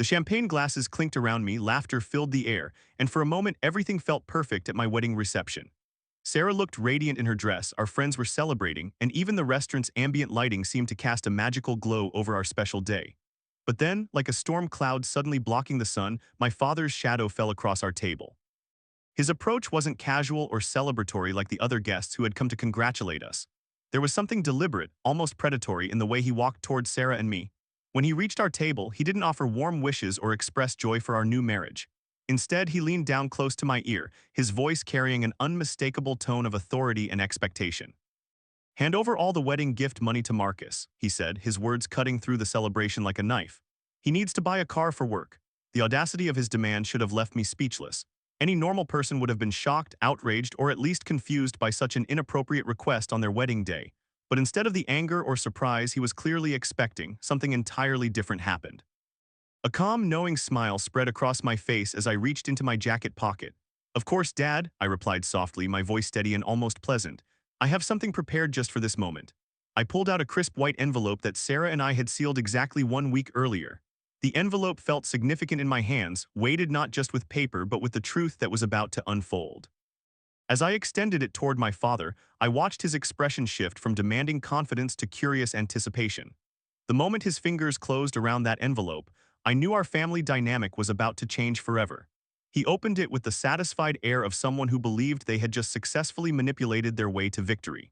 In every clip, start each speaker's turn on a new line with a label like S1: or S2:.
S1: The champagne glasses clinked around me, laughter filled the air, and for a moment everything felt perfect at my wedding reception. Sarah looked radiant in her dress, our friends were celebrating, and even the restaurant's ambient lighting seemed to cast a magical glow over our special day. But then, like a storm cloud suddenly blocking the sun, my father's shadow fell across our table. His approach wasn't casual or celebratory like the other guests who had come to congratulate us. There was something deliberate, almost predatory, in the way he walked towards Sarah and me. When he reached our table, he didn't offer warm wishes or express joy for our new marriage. Instead, he leaned down close to my ear, his voice carrying an unmistakable tone of authority and expectation. "Hand over all the wedding gift money to Marcus," he said, his words cutting through the celebration like a knife. "He needs to buy a car for work." The audacity of his demand should have left me speechless. Any normal person would have been shocked, outraged, or at least confused by such an inappropriate request on their wedding day. But instead of the anger or surprise he was clearly expecting, something entirely different happened. A calm, knowing smile spread across my face as I reached into my jacket pocket. "Of course, Dad," I replied softly, my voice steady and almost pleasant. "I have something prepared just for this moment." I pulled out a crisp white envelope that Sarah and I had sealed exactly 1 week earlier. The envelope felt significant in my hands, weighted not just with paper but with the truth that was about to unfold. As I extended it toward my father, I watched his expression shift from demanding confidence to curious anticipation. The moment his fingers closed around that envelope, I knew our family dynamic was about to change forever. He opened it with the satisfied air of someone who believed they had just successfully manipulated their way to victory.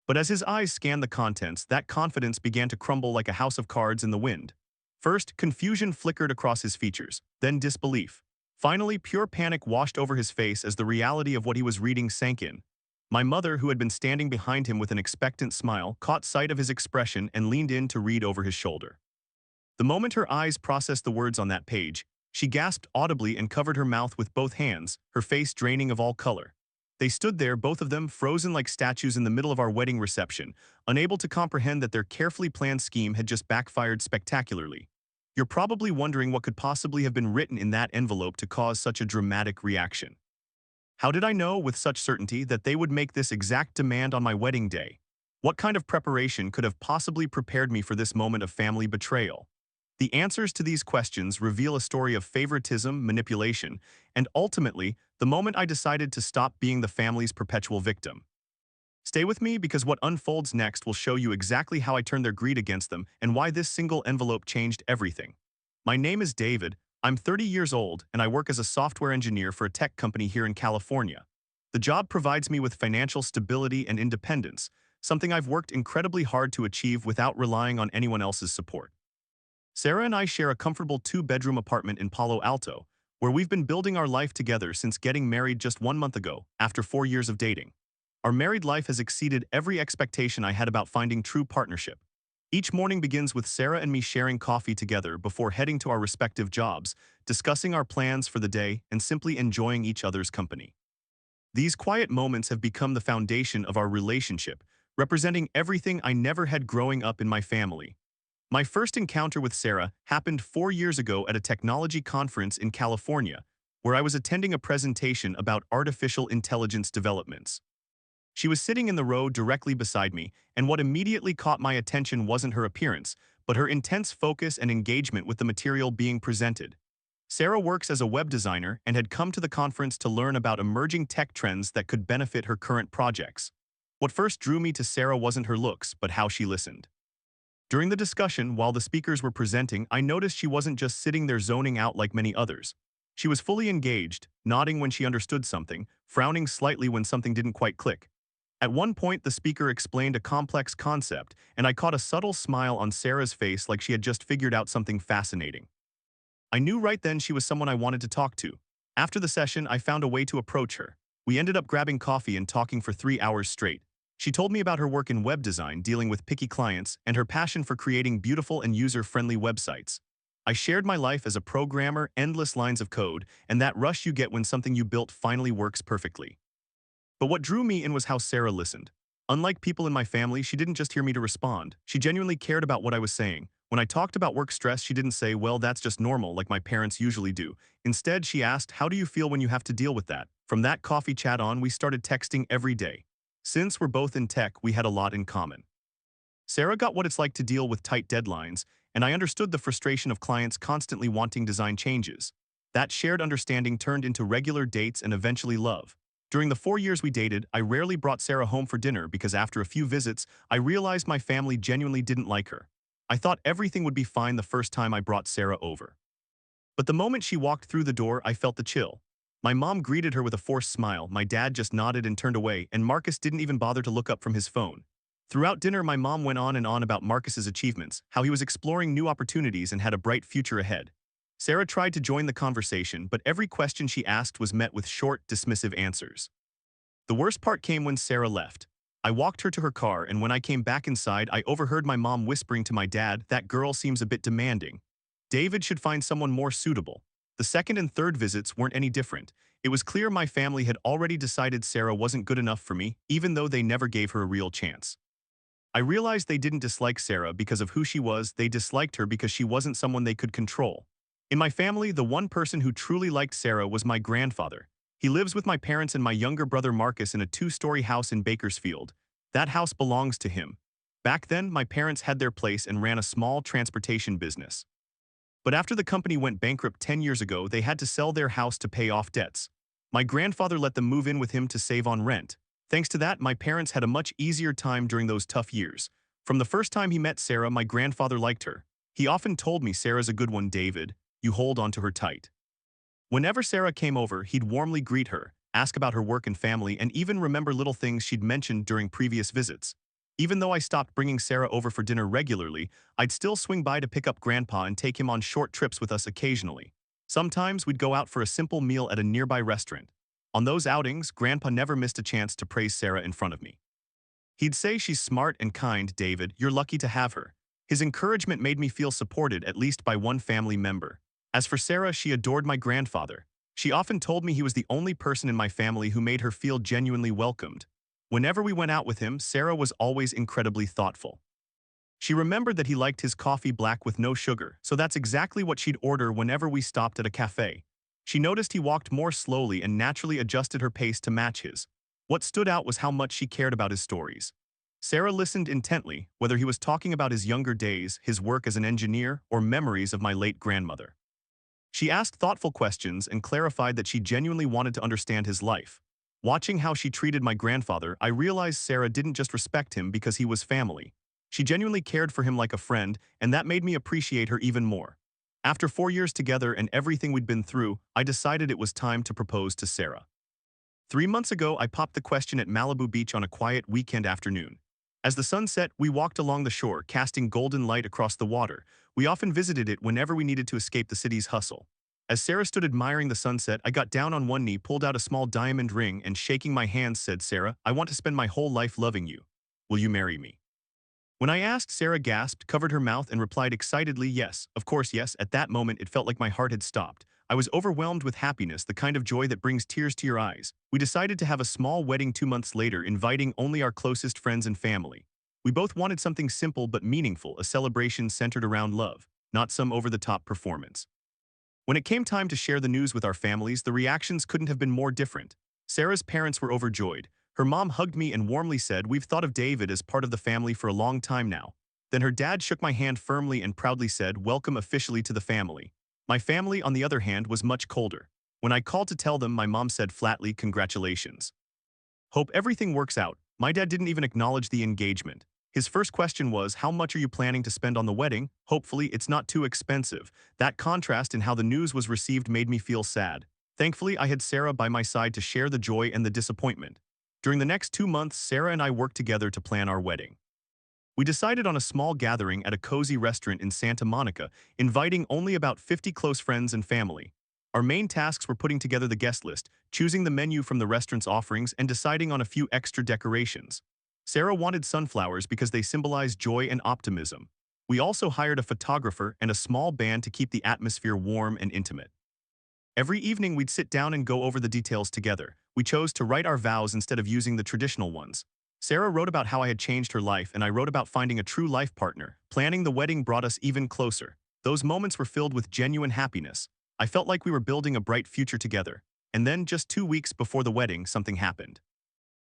S1: But as his eyes scanned the contents, that confidence began to crumble like a house of cards in the wind. First, confusion flickered across his features, then disbelief. Finally, pure panic washed over his face as the reality of what he was reading sank in. My mother, who had been standing behind him with an expectant smile, caught sight of his expression and leaned in to read over his shoulder. The moment her eyes processed the words on that page, she gasped audibly and covered her mouth with both hands, her face draining of all color. They stood there, both of them frozen like statues in the middle of our wedding reception, unable to comprehend that their carefully planned scheme had just backfired spectacularly. You're probably wondering what could possibly have been written in that envelope to cause such a dramatic reaction. How did I know with such certainty that they would make this exact demand on my wedding day? What kind of preparation could have possibly prepared me for this moment of family betrayal? The answers to these questions reveal a story of favoritism, manipulation, and ultimately, the moment I decided to stop being the family's perpetual victim. Stay with me because what unfolds next will show you exactly how I turned their greed against them and why this single envelope changed everything. My name is David, I'm 30 years old, and I work as a software engineer for a tech company here in California. The job provides me with financial stability and independence, something I've worked incredibly hard to achieve without relying on anyone else's support. Sarah and I share a comfortable 2-bedroom apartment in Palo Alto, where we've been building our life together since getting married just 1 month ago, after 4 years of dating. Our married life has exceeded every expectation I had about finding true partnership. Each morning begins with Sarah and me sharing coffee together before heading to our respective jobs, discussing our plans for the day, and simply enjoying each other's company. These quiet moments have become the foundation of our relationship, representing everything I never had growing up in my family. My first encounter with Sarah happened 4 years ago at a technology conference in California, where I was attending a presentation about artificial intelligence developments. She was sitting in the row directly beside me, and what immediately caught my attention wasn't her appearance, but her intense focus and engagement with the material being presented. Sarah works as a web designer and had come to the conference to learn about emerging tech trends that could benefit her current projects. What first drew me to Sarah wasn't her looks, but how she listened. During the discussion, while the speakers were presenting, I noticed she wasn't just sitting there zoning out like many others. She was fully engaged, nodding when she understood something, frowning slightly when something didn't quite click. At one point, the speaker explained a complex concept, and I caught a subtle smile on Sarah's face like she had just figured out something fascinating. I knew right then she was someone I wanted to talk to. After the session, I found a way to approach her. We ended up grabbing coffee and talking for 3 hours straight. She told me about her work in web design, dealing with picky clients, and her passion for creating beautiful and user-friendly websites. I shared my life as a programmer, endless lines of code, and that rush you get when something you built finally works perfectly. But what drew me in was how Sarah listened. Unlike people in my family, she didn't just hear me to respond. She genuinely cared about what I was saying. When I talked about work stress, she didn't say, "Well, that's just normal," like my parents usually do. Instead, she asked, "How do you feel when you have to deal with that?" From that coffee chat on, we started texting every day. Since we're both in tech, we had a lot in common. Sarah got what it's like to deal with tight deadlines, and I understood the frustration of clients constantly wanting design changes. That shared understanding turned into regular dates and eventually love. During the 4 years we dated, I rarely brought Sarah home for dinner because after a few visits, I realized my family genuinely didn't like her. I thought everything would be fine the first time I brought Sarah over. But the moment she walked through the door, I felt the chill. My mom greeted her with a forced smile, my dad just nodded and turned away, and Marcus didn't even bother to look up from his phone. Throughout dinner, my mom went on and on about Marcus's achievements, how he was exploring new opportunities and had a bright future ahead. Sarah tried to join the conversation, but every question she asked was met with short, dismissive answers. The worst part came when Sarah left. I walked her to her car, and when I came back inside, I overheard my mom whispering to my dad, "That girl seems a bit demanding. David should find someone more suitable." The second and third visits weren't any different. It was clear my family had already decided Sarah wasn't good enough for me, even though they never gave her a real chance. I realized they didn't dislike Sarah because of who she was, they disliked her because she wasn't someone they could control. In my family, the one person who truly liked Sarah was my grandfather. He lives with my parents and my younger brother Marcus in a 2-story house in Bakersfield. That house belongs to him. Back then, my parents had their place and ran a small transportation business. But after the company went bankrupt 10 years ago, they had to sell their house to pay off debts. My grandfather let them move in with him to save on rent. Thanks to that, my parents had a much easier time during those tough years. From the first time he met Sarah, my grandfather liked her. He often told me, "Sarah's a good one, David. You hold on to her tight." Whenever Sarah came over, he'd warmly greet her, ask about her work and family, and even remember little things she'd mentioned during previous visits. Even though I stopped bringing Sarah over for dinner regularly, I'd still swing by to pick up Grandpa and take him on short trips with us occasionally. Sometimes we'd go out for a simple meal at a nearby restaurant. On those outings, Grandpa never missed a chance to praise Sarah in front of me. He'd say, "She's smart and kind, David. You're lucky to have her." His encouragement made me feel supported, at least by one family member. As for Sarah, she adored my grandfather. She often told me he was the only person in my family who made her feel genuinely welcomed. Whenever we went out with him, Sarah was always incredibly thoughtful. She remembered that he liked his coffee black with no sugar, so that's exactly what she'd order whenever we stopped at a cafe. She noticed he walked more slowly and naturally adjusted her pace to match his. What stood out was how much she cared about his stories. Sarah listened intently, whether he was talking about his younger days, his work as an engineer, or memories of my late grandmother. She asked thoughtful questions and clarified that she genuinely wanted to understand his life. Watching how she treated my grandfather, I realized Sarah didn't just respect him because he was family. She genuinely cared for him like a friend, and that made me appreciate her even more. After 4 years together and everything we'd been through, I decided it was time to propose to Sarah. 3 months ago, I popped the question at Malibu Beach on a quiet weekend afternoon. As the sun set, we walked along the shore, casting golden light across the water. We often visited it whenever we needed to escape the city's hustle. As Sarah stood admiring the sunset, I got down on one knee, pulled out a small diamond ring, and shaking my hands said, "Sarah, I want to spend my whole life loving you. Will you marry me?" When I asked, Sarah gasped, covered her mouth, and replied excitedly, "Yes, of course, yes." At that moment, it felt like my heart had stopped. I was overwhelmed with happiness, the kind of joy that brings tears to your eyes. We decided to have a small wedding 2 months later, inviting only our closest friends and family. We both wanted something simple but meaningful, a celebration centered around love, not some over-the-top performance. When it came time to share the news with our families, the reactions couldn't have been more different. Sarah's parents were overjoyed. Her mom hugged me and warmly said, "We've thought of David as part of the family for a long time now." Then her dad shook my hand firmly and proudly said, "Welcome officially to the family." My family, on the other hand, was much colder. When I called to tell them, my mom said flatly, "Congratulations. Hope everything works out." My dad didn't even acknowledge the engagement. His first question was, "How much are you planning to spend on the wedding? Hopefully, it's not too expensive." That contrast in how the news was received made me feel sad. Thankfully, I had Sarah by my side to share the joy and the disappointment. During the next 2 months, Sarah and I worked together to plan our wedding. We decided on a small gathering at a cozy restaurant in Santa Monica, inviting only about 50 close friends and family. Our main tasks were putting together the guest list, choosing the menu from the restaurant's offerings, and deciding on a few extra decorations. Sarah wanted sunflowers because they symbolize joy and optimism. We also hired a photographer and a small band to keep the atmosphere warm and intimate. Every evening we'd sit down and go over the details together. We chose to write our vows instead of using the traditional ones. Sarah wrote about how I had changed her life, and I wrote about finding a true life partner. Planning the wedding brought us even closer. Those moments were filled with genuine happiness. I felt like we were building a bright future together. And then, just 2 weeks before the wedding, something happened.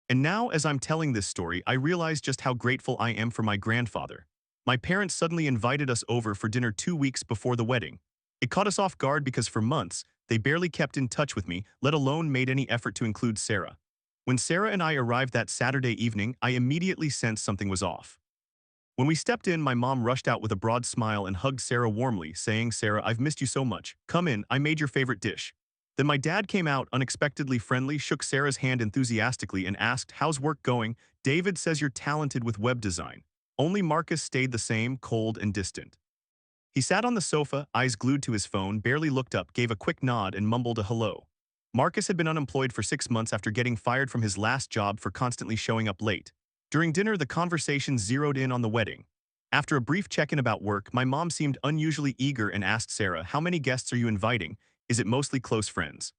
S1: And now, as I'm telling this story, I realize just how grateful I am for my grandfather. My parents suddenly invited us over for dinner 2 weeks before the wedding. It caught us off guard because for months, they barely kept in touch with me, let alone made any effort to include Sarah. When Sarah and I arrived that Saturday evening, I immediately sensed something was off. When we stepped in, my mom rushed out with a broad smile and hugged Sarah warmly, saying, "Sarah, I've missed you so much. Come in, I made your favorite dish." Then my dad came out, unexpectedly friendly, shook Sarah's hand enthusiastically, and asked, "How's work going? David says you're talented with web design." Only Marcus stayed the same, cold and distant. He sat on the sofa, eyes glued to his phone, barely looked up, gave a quick nod, and mumbled a hello. Marcus had been unemployed for 6 months after getting fired from his last job for constantly showing up late. During dinner, the conversation zeroed in on the wedding. After a brief check-in about work, my mom seemed unusually eager and asked Sarah, "How many guests are you inviting? Is it mostly close friends?"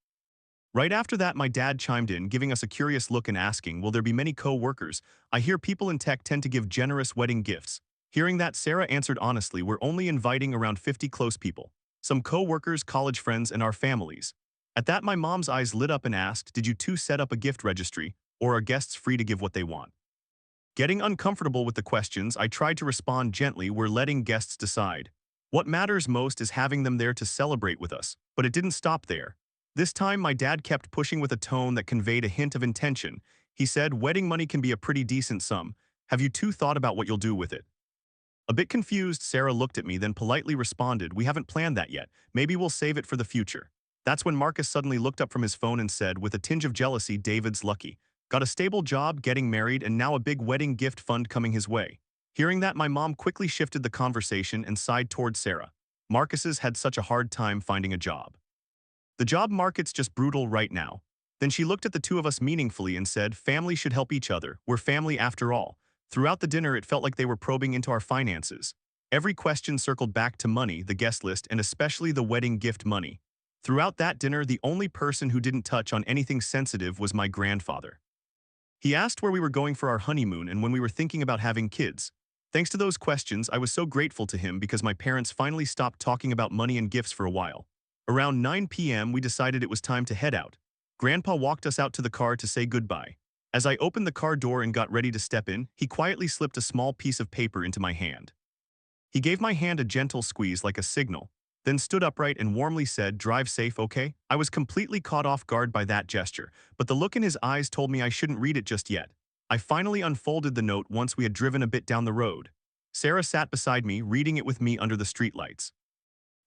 S1: Right after that, my dad chimed in, giving us a curious look and asking, "Will there be many co-workers? I hear people in tech tend to give generous wedding gifts." Hearing that, Sarah answered honestly, "We're only inviting around 50 close people. Some co-workers, college friends, and our families." At that, my mom's eyes lit up and asked, "Did you two set up a gift registry, or are guests free to give what they want?" Getting uncomfortable with the questions, I tried to respond gently, "We're letting guests decide. What matters most is having them there to celebrate with us." But it didn't stop there. This time, my dad kept pushing with a tone that conveyed a hint of intention. He said, "Wedding money can be a pretty decent sum. Have you two thought about what you'll do with it?" A bit confused, Sarah looked at me, then politely responded, "We haven't planned that yet. Maybe we'll save it for the future." That's when Marcus suddenly looked up from his phone and said, with a tinge of jealousy, "David's lucky. Got a stable job, getting married, and now a big wedding gift fund coming his way." Hearing that, my mom quickly shifted the conversation and sighed toward Sarah. Marcus's had such a hard time finding a job. The job market's just brutal right now. Then she looked at the two of us meaningfully and said, "Family should help each other. We're family after all." Throughout the dinner, it felt like they were probing into our finances. Every question circled back to money, the guest list, and especially the wedding gift money. Throughout that dinner, the only person who didn't touch on anything sensitive was my grandfather. He asked where we were going for our honeymoon and when we were thinking about having kids. Thanks to those questions, I was so grateful to him because my parents finally stopped talking about money and gifts for a while. Around 9 p.m., we decided it was time to head out. Grandpa walked us out to the car to say goodbye. As I opened the car door and got ready to step in, he quietly slipped a small piece of paper into my hand. He gave my hand a gentle squeeze like a signal, then stood upright and warmly said, "Drive safe, okay?" I was completely caught off guard by that gesture, but the look in his eyes told me I shouldn't read it just yet. I finally unfolded the note once we had driven a bit down the road. Sarah sat beside me, reading it with me under the streetlights.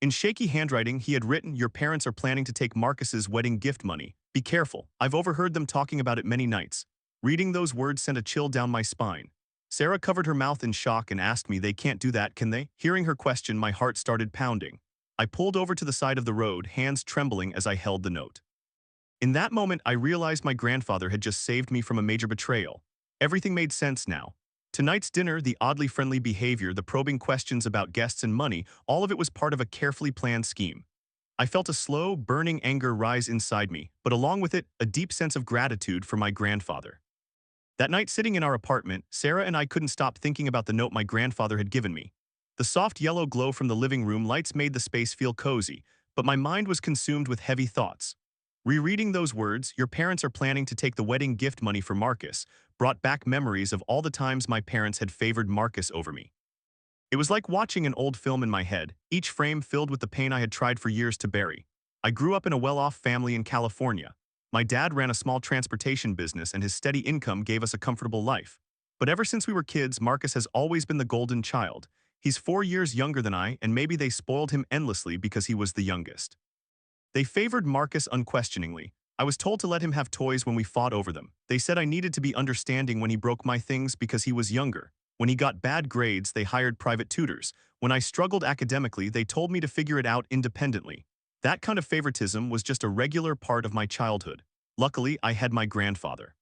S1: In shaky handwriting, he had written, "Your parents are planning to take Marcus's wedding gift money. Be careful. I've overheard them talking about it many nights." Reading those words sent a chill down my spine. Sarah covered her mouth in shock and asked me, "They can't do that, can they?" Hearing her question, my heart started pounding. I pulled over to the side of the road, hands trembling as I held the note. In that moment, I realized my grandfather had just saved me from a major betrayal. Everything made sense now. Tonight's dinner, the oddly friendly behavior, the probing questions about guests and money, all of it was part of a carefully planned scheme. I felt a slow, burning anger rise inside me, but along with it, a deep sense of gratitude for my grandfather. That night, sitting in our apartment, Sarah and I couldn't stop thinking about the note my grandfather had given me. The soft yellow glow from the living room lights made the space feel cozy, but my mind was consumed with heavy thoughts. Rereading those words, "Your parents are planning to take the wedding gift money for Marcus," brought back memories of all the times my parents had favored Marcus over me. It was like watching an old film in my head, each frame filled with the pain I had tried for years to bury. I grew up in a well-off family in California. My dad ran a small transportation business and his steady income gave us a comfortable life. But ever since we were kids, Marcus has always been the golden child. He's 4 years younger than I, and maybe they spoiled him endlessly because he was the youngest. They favored Marcus unquestioningly. I was told to let him have toys when we fought over them. They said I needed to be understanding when he broke my things because he was younger. When he got bad grades, they hired private tutors. When I struggled academically, they told me to figure it out independently. That kind of favoritism was just a regular part of my childhood. Luckily, I had my grandfather.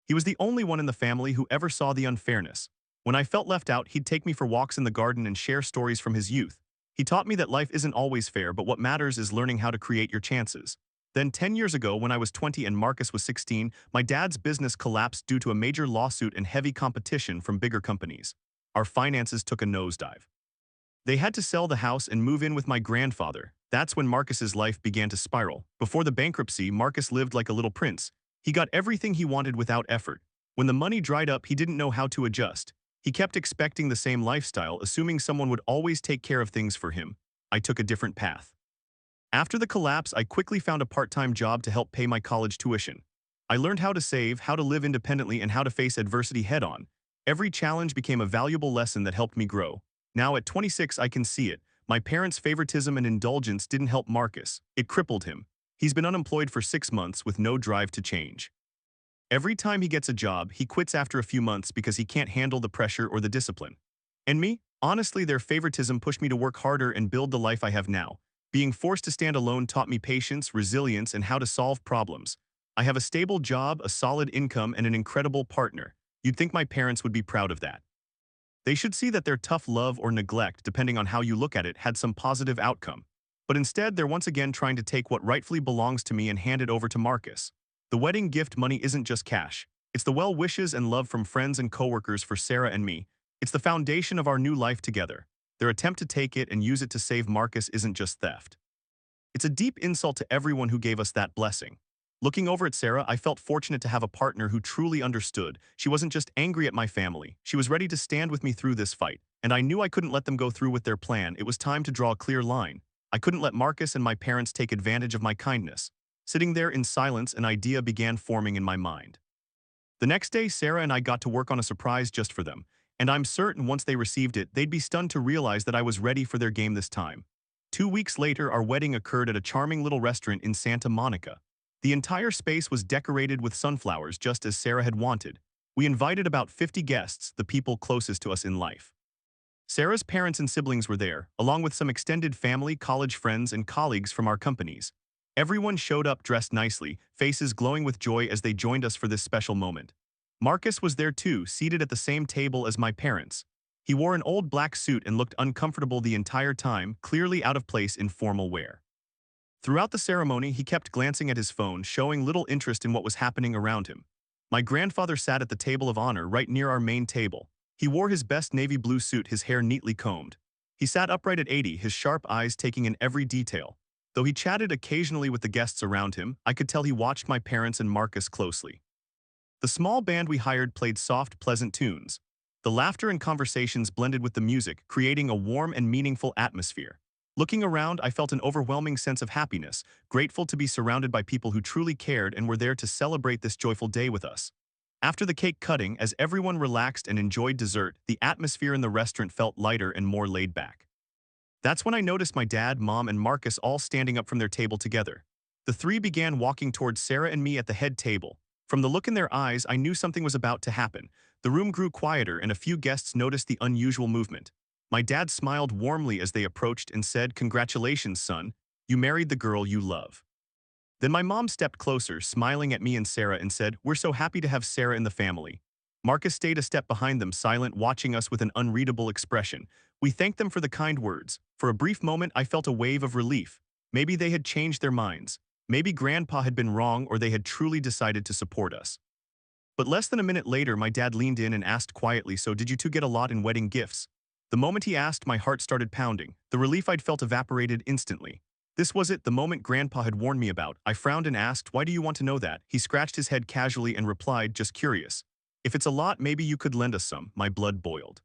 S1: He was the only one in the family who ever saw the unfairness. When I felt left out, he'd take me for walks in the garden and share stories from his youth. He taught me that life isn't always fair, but what matters is learning how to create your chances. Then 10 years ago, when I was 20 and Marcus was 16, my dad's business collapsed due to a major lawsuit and heavy competition from bigger companies. Our finances took a nosedive. They had to sell the house and move in with my grandfather. That's when Marcus's life began to spiral. Before the bankruptcy, Marcus lived like a little prince. He got everything he wanted without effort. When the money dried up, he didn't know how to adjust. He kept expecting the same lifestyle, assuming someone would always take care of things for him. I took a different path. After the collapse, I quickly found a part-time job to help pay my college tuition. I learned how to save, how to live independently, and how to face adversity head-on. Every challenge became a valuable lesson that helped me grow. Now at 26, I can see it. My parents' favoritism and indulgence didn't help Marcus. It crippled him. He's been unemployed for 6 months with no drive to change. Every time he gets a job, he quits after a few months because he can't handle the pressure or the discipline. And me? Honestly, their favoritism pushed me to work harder and build the life I have now. Being forced to stand alone taught me patience, resilience, and how to solve problems. I have a stable job, a solid income, and an incredible partner. You'd think my parents would be proud of that. They should see that their tough love or neglect, depending on how you look at it, had some positive outcome. But instead, they're once again trying to take what rightfully belongs to me and hand it over to Marcus. The wedding gift money isn't just cash. It's the well wishes and love from friends and coworkers for Sarah and me. It's the foundation of our new life together. Their attempt to take it and use it to save Marcus isn't just theft. It's a deep insult to everyone who gave us that blessing. Looking over at Sarah, I felt fortunate to have a partner who truly understood. She wasn't just angry at my family. She was ready to stand with me through this fight. And I knew I couldn't let them go through with their plan. It was time to draw a clear line. I couldn't let Marcus and my parents take advantage of my kindness. Sitting there in silence, an idea began forming in my mind. The next day, Sarah and I got to work on a surprise just for them. And I'm certain once they received it, they'd be stunned to realize that I was ready for their game this time. 2 weeks later, our wedding occurred at a charming little restaurant in Santa Monica. The entire space was decorated with sunflowers just as Sarah had wanted. We invited about 50 guests, the people closest to us in life. Sarah's parents and siblings were there, along with some extended family, college friends, and colleagues from our companies. Everyone showed up dressed nicely, faces glowing with joy as they joined us for this special moment. Marcus was there too, seated at the same table as my parents. He wore an old black suit and looked uncomfortable the entire time, clearly out of place in formal wear. Throughout the ceremony, he kept glancing at his phone, showing little interest in what was happening around him. My grandfather sat at the table of honor right near our main table. He wore his best navy blue suit, his hair neatly combed. He sat upright at 80, his sharp eyes taking in every detail. Though he chatted occasionally with the guests around him, I could tell he watched my parents and Marcus closely. The small band we hired played soft, pleasant tunes. The laughter and conversations blended with the music, creating a warm and meaningful atmosphere. Looking around, I felt an overwhelming sense of happiness, grateful to be surrounded by people who truly cared and were there to celebrate this joyful day with us. After the cake cutting, as everyone relaxed and enjoyed dessert, the atmosphere in the restaurant felt lighter and more laid back. That's when I noticed my dad, mom, and Marcus all standing up from their table together. The three began walking towards Sarah and me at the head table. From the look in their eyes, I knew something was about to happen. The room grew quieter and a few guests noticed the unusual movement. My dad smiled warmly as they approached and said, "Congratulations, son. You married the girl you love." Then my mom stepped closer, smiling at me and Sarah, and said, "We're so happy to have Sarah in the family." Marcus stayed a step behind them, silent, watching us with an unreadable expression. We thanked them for the kind words. For a brief moment, I felt a wave of relief. Maybe they had changed their minds. Maybe Grandpa had been wrong, or they had truly decided to support us. But less than a minute later, my dad leaned in and asked quietly, "So did you two get a lot in wedding gifts?" The moment he asked, my heart started pounding. The relief I'd felt evaporated instantly. This was it, the moment Grandpa had warned me about. I frowned and asked, "Why do you want to know that?" He scratched his head casually and replied, "Just curious. If it's a lot, maybe you could lend us some." My blood boiled.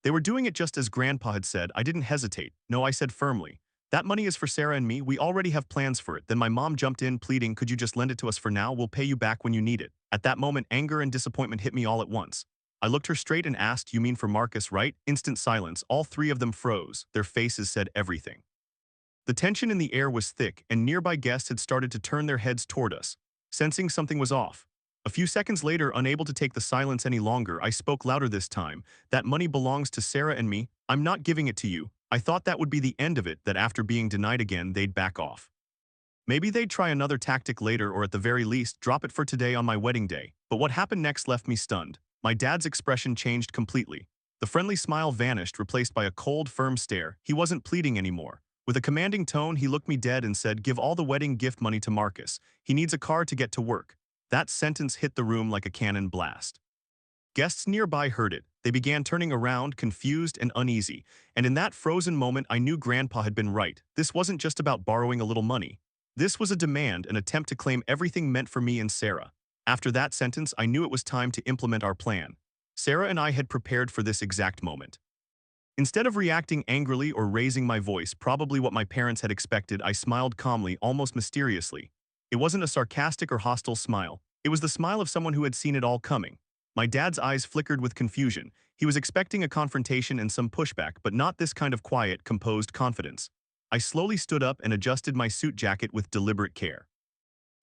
S1: They were doing it just as Grandpa had said. I didn't hesitate. No, I said firmly. "That money is for Sarah and me. We already have plans for it." Then my mom jumped in, pleading, "Could you just lend it to us for now? We'll pay you back when you need it." At that moment, anger and disappointment hit me all at once. I looked her straight and asked, "You mean for Marcus, right?" Instant silence. All three of them froze. Their faces said everything. The tension in the air was thick, and nearby guests had started to turn their heads toward us, sensing something was off. A few seconds later, unable to take the silence any longer, I spoke louder this time. "That money belongs to Sarah and me. I'm not giving it to you." I thought that would be the end of it, that after being denied again, they'd back off. Maybe they'd try another tactic later, or at the very least, drop it for today on my wedding day. But what happened next left me stunned. My dad's expression changed completely. The friendly smile vanished, replaced by a cold, firm stare. He wasn't pleading anymore. With a commanding tone, he looked me dead and said, "Give all the wedding gift money to Marcus. He needs a car to get to work." That sentence hit the room like a cannon blast. Guests nearby heard it. They began turning around, confused and uneasy. And in that frozen moment, I knew Grandpa had been right. This wasn't just about borrowing a little money. This was a demand, an attempt to claim everything meant for me and Sarah. After that sentence, I knew it was time to implement our plan. Sarah and I had prepared for this exact moment. Instead of reacting angrily or raising my voice, probably what my parents had expected, I smiled calmly, almost mysteriously. It wasn't a sarcastic or hostile smile. It was the smile of someone who had seen it all coming. My dad's eyes flickered with confusion. He was expecting a confrontation and some pushback, but not this kind of quiet, composed confidence. I slowly stood up and adjusted my suit jacket with deliberate care.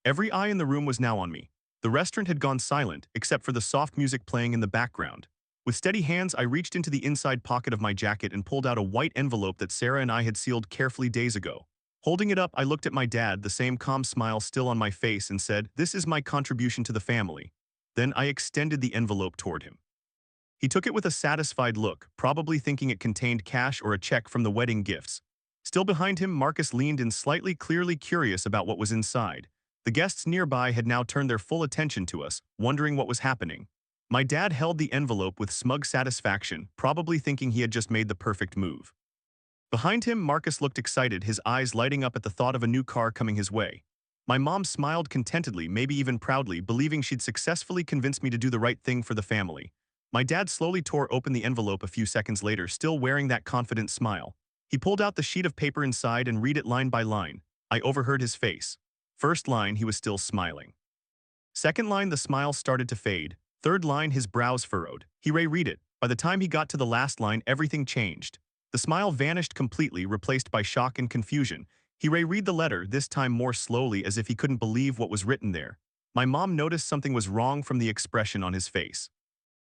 S1: Every eye in the room was now on me. The restaurant had gone silent, except for the soft music playing in the background. With steady hands, I reached into the inside pocket of my jacket and pulled out a white envelope that Sarah and I had sealed carefully days ago. Holding it up, I looked at my dad, the same calm smile still on my face, and said, "This is my contribution to the family." Then I extended the envelope toward him. He took it with a satisfied look, probably thinking it contained cash or a check from the wedding gifts. Still behind him, Marcus leaned in, slightly clearly curious about what was inside. The guests nearby had now turned their full attention to us, wondering what was happening. My dad held the envelope with smug satisfaction, probably thinking he had just made the perfect move. Behind him, Marcus looked excited, his eyes lighting up at the thought of a new car coming his way. My mom smiled contentedly, maybe even proudly, believing she'd successfully convinced me to do the right thing for the family. My dad slowly tore open the envelope a few seconds later, still wearing that confident smile. He pulled out the sheet of paper inside and read it line by line. I overheard his face. First line, he was still smiling. Second line, the smile started to fade. Third line, his brows furrowed. He reread it. By the time he got to the last line, everything changed. The smile vanished completely, replaced by shock and confusion. He reread the letter, this time more slowly, as if he couldn't believe what was written there. My mom noticed something was wrong from the expression on his face.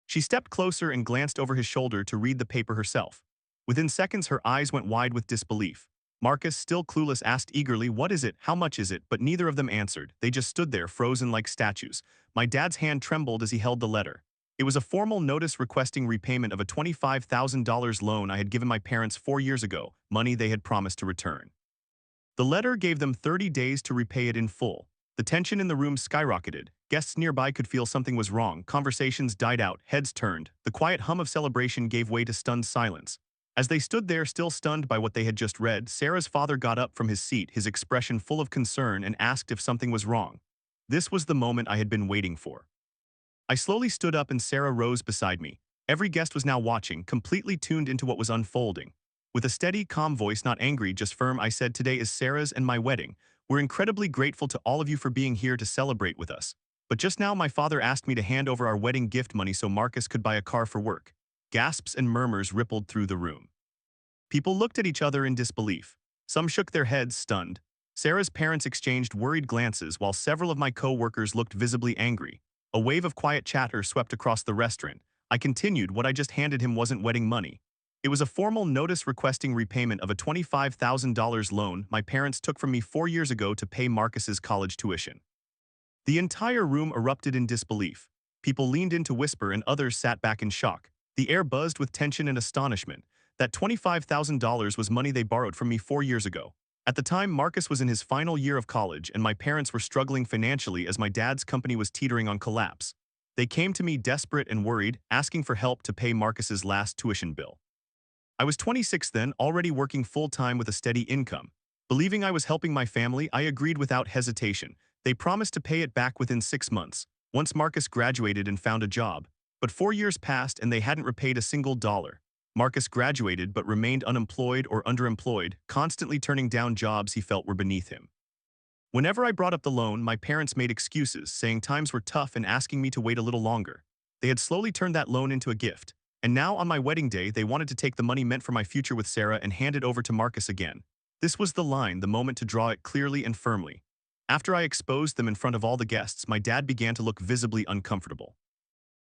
S1: She stepped closer and glanced over his shoulder to read the paper herself. Within seconds, her eyes went wide with disbelief. Marcus, still clueless, asked eagerly, "What is it? How much is it?" But neither of them answered. They just stood there, frozen like statues. My dad's hand trembled as he held the letter. It was a formal notice requesting repayment of a $25,000 loan I had given my parents 4 years ago, money they had promised to return. The letter gave them 30 days to repay it in full. The tension in the room skyrocketed. Guests nearby could feel something was wrong. Conversations died out, heads turned. The quiet hum of celebration gave way to stunned silence. As they stood there, still stunned by what they had just read, Sarah's father got up from his seat, his expression full of concern, and asked if something was wrong. This was the moment I had been waiting for. I slowly stood up and Sarah rose beside me. Every guest was now watching, completely tuned into what was unfolding. With a steady, calm voice, not angry, just firm, I said, "Today is Sarah's and my wedding. We're incredibly grateful to all of you for being here to celebrate with us. But just now my father asked me to hand over our wedding gift money so Marcus could buy a car for work." Gasps and murmurs rippled through the room. People looked at each other in disbelief. Some shook their heads, stunned. Sarah's parents exchanged worried glances while several of my co-workers looked visibly angry. A wave of quiet chatter swept across the restaurant. I continued, "What I just handed him wasn't wedding money. It was a formal notice requesting repayment of a $25,000 loan my parents took from me 4 years ago to pay Marcus's college tuition." The entire room erupted in disbelief. People leaned in to whisper and others sat back in shock. The air buzzed with tension and astonishment. That $25,000 was money they borrowed from me 4 years ago. At the time, Marcus was in his final year of college and my parents were struggling financially as my dad's company was teetering on collapse. They came to me desperate and worried, asking for help to pay Marcus's last tuition bill. I was 26 then, already working full-time with a steady income. Believing I was helping my family, I agreed without hesitation. They promised to pay it back within 6 months, once Marcus graduated and found a job. But 4 years passed and they hadn't repaid a single dollar. Marcus graduated but remained unemployed or underemployed, constantly turning down jobs he felt were beneath him. Whenever I brought up the loan, my parents made excuses, saying times were tough and asking me to wait a little longer. They had slowly turned that loan into a gift. And now, on my wedding day, they wanted to take the money meant for my future with Sarah and hand it over to Marcus again. This was the line, the moment to draw it clearly and firmly. After I exposed them in front of all the guests, my dad began to look visibly uncomfortable.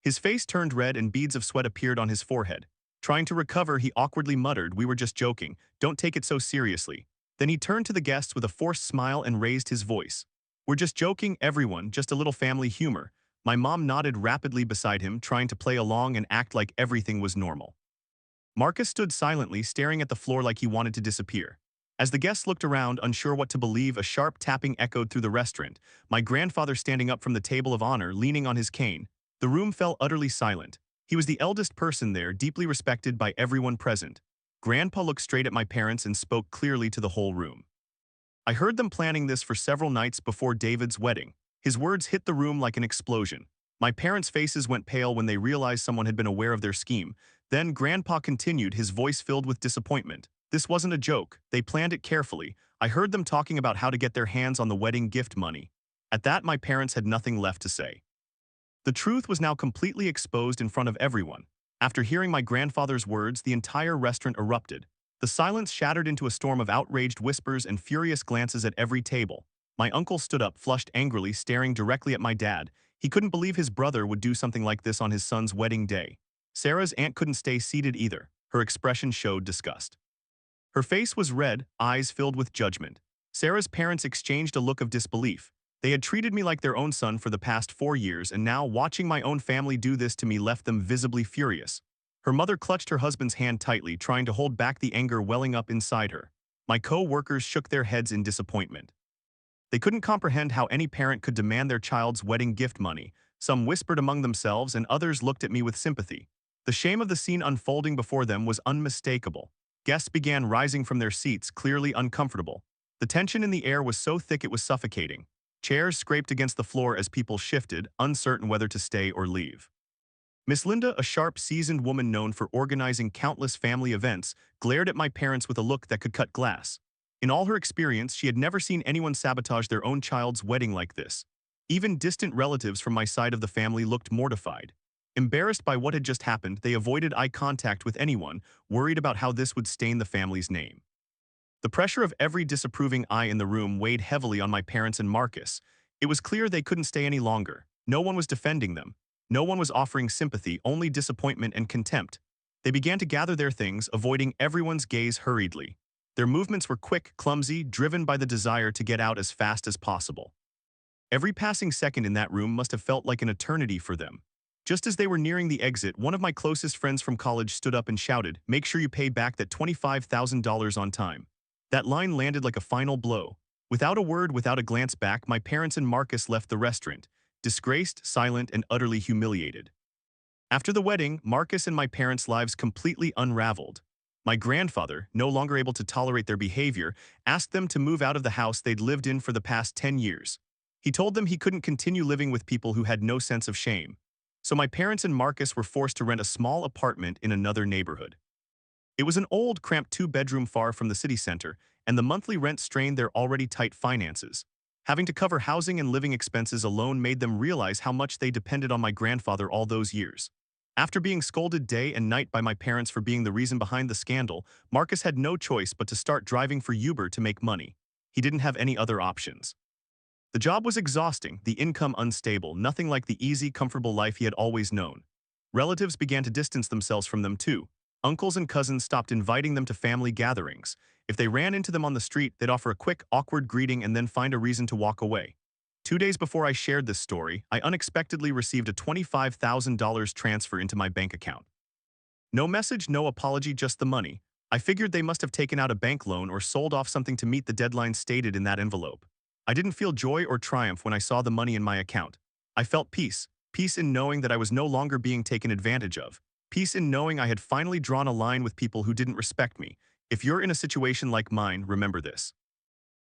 S1: His face turned red and beads of sweat appeared on his forehead. Trying to recover, he awkwardly muttered, "We were just joking. Don't take it so seriously." Then he turned to the guests with a forced smile and raised his voice. "We're just joking, everyone, just a little family humor." My mom nodded rapidly beside him, trying to play along and act like everything was normal. Marcus stood silently, staring at the floor like he wanted to disappear. As the guests looked around, unsure what to believe, a sharp tapping echoed through the restaurant, my grandfather standing up from the table of honor, leaning on his cane. The room fell utterly silent. He was the eldest person there, deeply respected by everyone present. Grandpa looked straight at my parents and spoke clearly to the whole room. "I heard them planning this for several nights before David's wedding." His words hit the room like an explosion. My parents' faces went pale when they realized someone had been aware of their scheme. Then Grandpa continued, his voice filled with disappointment. This wasn't a joke. They planned it carefully. I heard them talking about how to get their hands on the wedding gift money. At that, my parents had nothing left to say. The truth was now completely exposed in front of everyone. After hearing my grandfather's words, the entire restaurant erupted. The silence shattered into a storm of outraged whispers and furious glances at every table. My uncle stood up, flushed angrily, staring directly at my dad. He couldn't believe his brother would do something like this on his son's wedding day. Sarah's aunt couldn't stay seated either. Her expression showed disgust. Her face was red, eyes filled with judgment. Sarah's parents exchanged a look of disbelief. They had treated me like their own son for the past 4 years, and now watching my own family do this to me left them visibly furious. Her mother clutched her husband's hand tightly, trying to hold back the anger welling up inside her. My co-workers shook their heads in disappointment. They couldn't comprehend how any parent could demand their child's wedding gift money. Some whispered among themselves and others looked at me with sympathy. The shame of the scene unfolding before them was unmistakable. Guests began rising from their seats, clearly uncomfortable. The tension in the air was so thick it was suffocating. Chairs scraped against the floor as people shifted, uncertain whether to stay or leave. Miss Linda, a sharp, seasoned woman known for organizing countless family events, glared at my parents with a look that could cut glass. In all her experience, she had never seen anyone sabotage their own child's wedding like this. Even distant relatives from my side of the family looked mortified. Embarrassed by what had just happened, they avoided eye contact with anyone, worried about how this would stain the family's name. The pressure of every disapproving eye in the room weighed heavily on my parents and Marcus. It was clear they couldn't stay any longer. No one was defending them. No one was offering sympathy, only disappointment and contempt. They began to gather their things, avoiding everyone's gaze hurriedly. Their movements were quick, clumsy, driven by the desire to get out as fast as possible. Every passing second in that room must have felt like an eternity for them. Just as they were nearing the exit, one of my closest friends from college stood up and shouted, "Make sure you pay back that $25,000 on time." That line landed like a final blow. Without a word, without a glance back, my parents and Marcus left the restaurant, disgraced, silent, and utterly humiliated. After the wedding, Marcus and my parents' lives completely unraveled. My grandfather, no longer able to tolerate their behavior, asked them to move out of the house they'd lived in for the past 10 years. He told them he couldn't continue living with people who had no sense of shame. So my parents and Marcus were forced to rent a small apartment in another neighborhood. It was an old, cramped two-bedroom far from the city center, and the monthly rent strained their already tight finances. Having to cover housing and living expenses alone made them realize how much they depended on my grandfather all those years. After being scolded day and night by my parents for being the reason behind the scandal, Marcus had no choice but to start driving for Uber to make money. He didn't have any other options. The job was exhausting, the income unstable, nothing like the easy, comfortable life he had always known. Relatives began to distance themselves from them too. Uncles and cousins stopped inviting them to family gatherings. If they ran into them on the street, they'd offer a quick, awkward greeting and then find a reason to walk away. 2 days before I shared this story, I unexpectedly received a $25,000 transfer into my bank account. No message, no apology, just the money. I figured they must have taken out a bank loan or sold off something to meet the deadline stated in that envelope. I didn't feel joy or triumph when I saw the money in my account. I felt peace in knowing that I was no longer being taken advantage of. Peace in knowing I had finally drawn a line with people who didn't respect me. If you're in a situation like mine, remember this.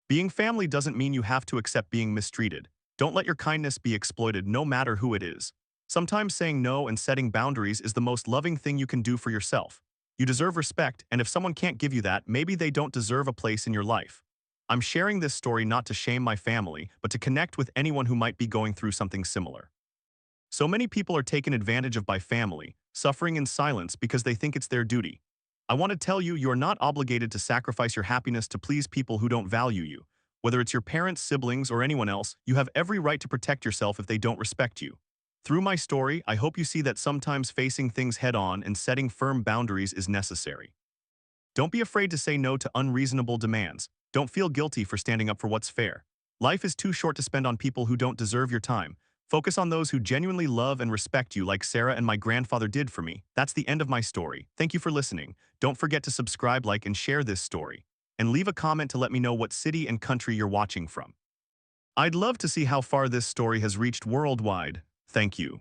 S1: Being family doesn't mean you have to accept being mistreated. Don't let your kindness be exploited, no matter who it is. Sometimes saying no and setting boundaries is the most loving thing you can do for yourself. You deserve respect, and if someone can't give you that, maybe they don't deserve a place in your life. I'm sharing this story not to shame my family, but to connect with anyone who might be going through something similar. So many people are taken advantage of by family, suffering in silence because they think it's their duty. I want to tell you, you're not obligated to sacrifice your happiness to please people who don't value you. Whether it's your parents, siblings, or anyone else, you have every right to protect yourself if they don't respect you. Through my story, I hope you see that sometimes facing things head-on and setting firm boundaries is necessary. Don't be afraid to say no to unreasonable demands. Don't feel guilty for standing up for what's fair. Life is too short to spend on people who don't deserve your time. Focus on those who genuinely love and respect you like Sarah and my grandfather did for me. That's the end of my story. Thank you for listening. Don't forget to subscribe, like, and share this story. And leave a comment to let me know what city and country you're watching from. I'd love to see how far this story has reached worldwide. Thank you.